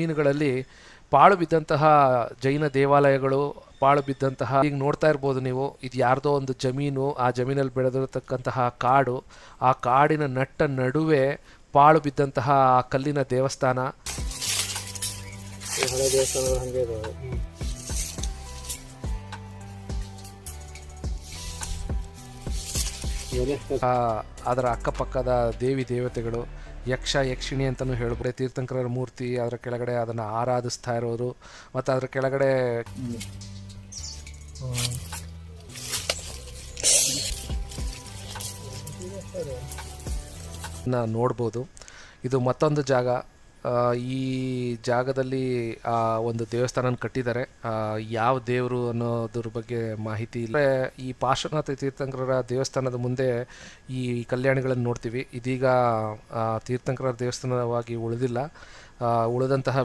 ಮೀನುಗಳಲ್ಲಿ ಪಾಳು ಬಿದ್ದಂತಹ ಜೈನ ದೇವಾಲಯಗಳು, ಪಾಳು ಬಿದ್ದಂತಹ ಈಗ ನೋಡ್ತಾ ಇರ್ಬೋದು ನೀವು, ಇದು ಯಾರ್ದೋ ಒಂದು ಜಮೀನು, ಆ ಜಮೀನಲ್ಲಿ ಬೆಳೆದಿರತಕ್ಕಂತಹ ಕಾಡು, ಆ ಕಾಡಿನ ನಟ್ಟ ನಡುವೆ ಪಾಳು ಬಿದ್ದಂತಹ ಆ ಕಲ್ಲಿನ ದೇವಸ್ಥಾನ. ಹಳೆ ದೇವಸ್ಥಾನಗಳು ಹಂಗೆ ಇದಾವೆ. ಅದರ ಅಕ್ಕಪಕ್ಕದ ದೇವಿ ದೇವತೆಗಳು, ಯಕ್ಷ ಯಕ್ಷಿಣಿ ಅಂತಲೂ ಹೇಳ್ಬೋದು. ತೀರ್ಥಂಕರರ ಮೂರ್ತಿ, ಅದರ ಕೆಳಗಡೆ ಅದನ್ನು ಆರಾಧಿಸ್ತಾ ಇರೋರು, ಮತ್ತು ಅದರ ಕೆಳಗಡೆ ನೋಡ್ಬೋದು. ಇದು ಮತ್ತೊಂದು ಜಾಗ. ಈ ಜಾಗದಲ್ಲಿ ಒಂದು ದೇವಸ್ಥಾನ ಕಟ್ಟಿದ್ದಾರೆ. ಯಾವ ದೇವರು ಅನ್ನೋದ್ರ ಬಗ್ಗೆ ಮಾಹಿತಿ ಇಲ್ಲ. ಈ ಪಾರ್ಶ್ವನಾಥ ತೀರ್ಥಂಕರರ ದೇವಸ್ಥಾನದ ಮುಂದೆ ಈ ಕಲ್ಯಾಣಿಗಳನ್ನು ನೋಡ್ತೀವಿ. ಇದೀಗ ತೀರ್ಥಂಕರರ ದೇವಸ್ಥಾನವಾಗಿ ಉಳಿದಿಲ್ಲ. ಉಳಿದಂತಹ